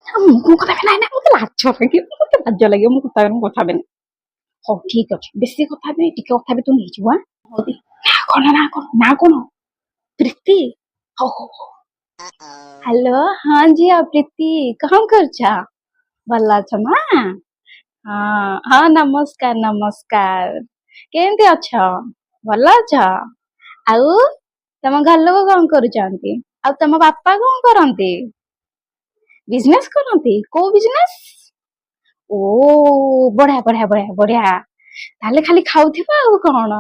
ମୁଁ କଥା ବି ନାଇଁ ନା ମତେ ଲାଜ ଲାଗିବ ମୁଁ କଥା ହେବିନି। ହଉ ଠିକ ଅଛି ବେଶୀ କଥା ହେବିନି ଟିକେ କଥା ବି ତୁ ନେଇଯିବୁ ହଉ ନା କଣ ନା କଣ ନା କଣ ପ୍ରୀତି ହଉ ହଉ ହଉ हेलो हाँ झिଅ प्रीति कहाँ କରୁଛ ଭଲ ଅଛ ମା ହଁ ହଁ ନମସ୍କାର ନମସ୍କାର କେମିତି ଅଛ ଭଲ ଅଛ ଆଉ ତମ ଘର ଲୋକ କଣ କରୁଛନ୍ତି ଆଉ ତମ ବାପା କଣ କରନ୍ତି ବିଜନେସ କରନ୍ତି କୋଉ ବିଜନେସ ଓ ବଢିଆ ବଢିଆ ବଢିଆ ବଢିଆ ତାହେଲେ ଖାଲି ଖାଉଥିବ ଆଉ କଣ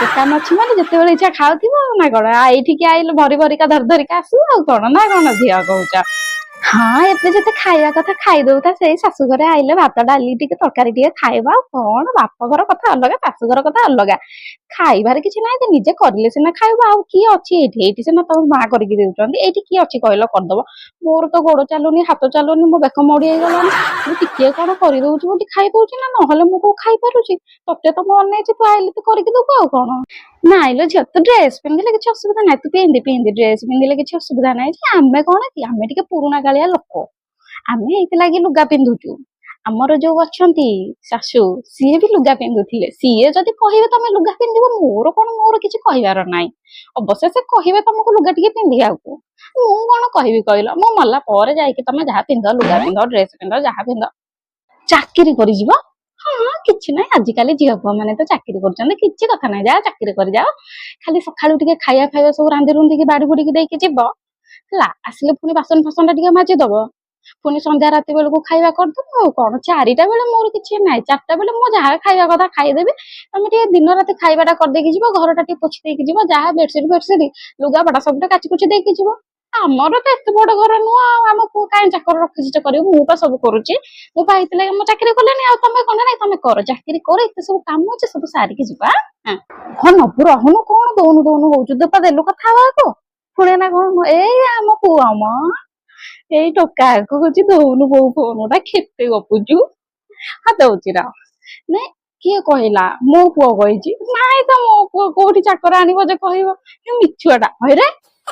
ଦୋକାନ ଅଛି ମାନେ ଯେତେବେଳେ ଇଚ୍ଛା ଖାଉଥିବ ଆଉ ନା କଣ ଏଇଠିକି ଆଇଲେ ଭରି ଭରିକା ଧରି ଧରିକା ଆସିବ ଆଉ କଣ ନା କଣ ଝିଅ କହୁଛ ହଁ ଏବେ ଯେତେ ଖାଇବା କଥା ଖାଇଦଉଥା ସେଇ ଶାଶୁଘରେ ଆଇଲେ ଭାତ ଡାଲି ଟିକେ ତରକାରୀ ଟିକେ ଖାଇବା ଆଉ କଣ ବାପ ଘର କଥା ଅଲଗା ଶାଶୁଘର କଥା ଅଲଗା ଖାଇବାରେ କିଛି ନାହିଁ ଯେ ନିଜେ କରିଲେ ସିନା ଖାଇବା ଆଉ କିଏ ଅଛି ଏଇଠି ଏଇଠି ସିନା ତମ ମା କରିକି ଦେଉଛନ୍ତି ଏଇଠି କିଏ ଅଛି କହିଲ କରିଦବ ମୋର ତ ଗୋଡ ଚାଲୁନି ହାତ ଚାଲୁନି ମୋ ବେକ ମୋଡି ହେଇଗଲାଣି ମୁଁ ଟିକେ କଣ କରିଦଉଛି ବୋଲି ଖାଇଦଉଛି ନା ନହେଲେ ମୁଁ କୋଉ ଖାଇପାରୁଛି ତତେ ତ ମୁଁ ଅନେଇଛି ତୁ ଆଇଲେ ତୁ କରିକି ଦବୁ ଆଉ କଣ ନାଇଁଲୋ ଝିଅ ତୁ ଡ୍ରେସ ପିନ୍ଧିଲେ କିଛି ଅସୁବିଧା ନାହିଁ ତୁ ପିନ୍ଧି ପିନ୍ଧି ଡ୍ରେସ ପିନ୍ଧିଲେ କିଛି ଅସୁବିଧା ନାହିଁ ଯେ ଆମେ କଣ କି ଆମେ ଟିକେ ପୁରୁଣା କାଳିଆ ଲୋକ ଆମେ ଏଇଥିଲାଗି ଲୁଗା ପିନ୍ଧୁଛୁ ଆମର ଯୋଉ ଅଛନ୍ତି ଶାଶୁ ସିଏ ବି ଲୁଗା ପିନ୍ଧୁଥିଲେ ସିଏ ଯଦି କହିବେ ତମେ ଲୁଗା ପିନ୍ଧିବ ମୋର କିଛି କହିବାର ନାହିଁ ଅବଶ୍ୟ ସେ କହିବେ ତମକୁ ଲୁଗା ଟିକେ ପିନ୍ଧିବାକୁ ମୁଁ କଣ କହିବି କହିଲ ମୁଁ ମଲା ପରେ ଯାଇକି ତମେ ଯାହା ପିନ୍ଧ ଲୁଗା ପିନ୍ଧ ଡ୍ରେସ ପିନ୍ଧ ଯାହା ପିନ୍ଧ ଚାକିରି କରିଯିବ ହଁ କିଛି ନାହିଁ ଆଜିକାଲି ଝିଅ ପୁଅ ମାନେ ତ ଚାକିରି କରୁଛନ୍ତି କିଛି କଥା ନାହିଁ ଯାଅ ଚାକିରି କରିଯାଅ ଖାଲି ସକାଳୁ ଟିକେ ଖାଇବା ଖାଇବା ସବୁ ରାନ୍ଧି ରୁନ୍ଧିକି ବାଡି ବୁଡିକି ଦେଇକି ଯିବ ହେଲା ଆସିଲେ ପୁଣି ବାସନ ଫାସନ ଟା ଟିକେ ମାଜିଦବ ପୁଣି ସନ୍ଧ୍ୟା ରାତି ବେଳକୁ ଖାଇବା କରିଦବ ଆଉ କଣ ଚାରିଟା ବେଳେ ମୋର କିଛି ନାହିଁ ଚାରିଟା ବେଳେ ମୁଁ ଯାହା ଖାଇବା କଥା ଖାଇଦେବି ତମେ ଟିକେ ଦିନ ରାତି ଖାଇବାଟା କରିଦେଇକି ଯିବ ଘରଟା ଟିକେ ପୋଛି ଦେଇକି ଯିବ ଯାହା ବେଡସିଟ୍ ଫେଡସିଟ୍ ଲୁଗାପଟା ସବୁଟା କାଚି କୁଚି ଦେଇକି ଯିବ ଆମର ତ ଏତେ ବଡ ଘର ନୁହଁ ଆଉ ଆମ ପୁଅ କାହିଁ ଚାକର ରଖିଛି କରିବୁ ମୁଁ ତ ସବୁ କରୁଛି ମୁଁ ପା ହେଇଥିଲେ ମୁଁ ଚାକିରି କଲେନି ଆଉ ତମେ କଣ ନାଇଁ ତମେ କର ଚାକିରି କର ଏତେ ସବୁ କାମ ଅଛି ସବୁ ସାରିକି ଯିବା ହଁ ନବୁ ରହୁନୁ କଣ ଦଉନୁ ଦଉନୁ ହଉଛୁ ଦୋପା ଦେଲୁ କଥା ହବାକୁ ପୁଣି ନା କଣ ଏଇ ଆମ ପୁଅ ମ ଏଇ ଟୋକାକୁ କହୁଛି ଦଉନୁ ବୋଉ ଫୋନ ଟା କେତେ ଗପୁଛୁ ହଁ ଦଉଛି ର ନାଇଁ କିଏ କହିଲା ମୋ ପୁଅ କହିଛି ନାଇଁ ତ ମୋ ପୁଅ କୋଉଠି ଚାକର ଆଣିବ ଯେ କହିବ ମିଛୁଆ ଟା ହଇରେ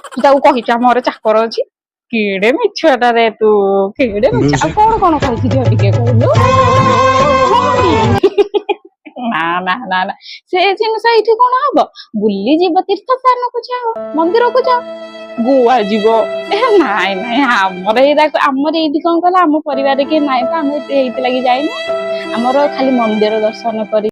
ତୁ ତାକୁ କହିଛୁ ଆମ ଘରେ ଚାକର ଅଛି କେଡେ ମିଛୁଆଟା ରେ ତୁ କେଡେ ମିଛ ଆଉ କଣ କହିଛି ଝିଅ ଟିକେ କହିଲୁ ନା ନା ନା ନା ସେ ଜିନିଷ ଏଇଠି କଣ ହବ ବୁଲିଯିବ ତୀର୍ଥ ସ୍ଥାନକୁ ଯାଅ ମନ୍ଦିରକୁ ଯାଅ ଗୋଆ ଯିବ ନାଇଁ ନାଇଁ ଆମର ଏଇଠି କଣ କହିଲ ଆମ ପରିବାରରେ କିଏ ନାଇଁ ତ ଆମେ ଏଇଥିଲାଗି ଯାଇନୁ ଆମର ଖାଲି ମନ୍ଦିର ଦର୍ଶନ କରି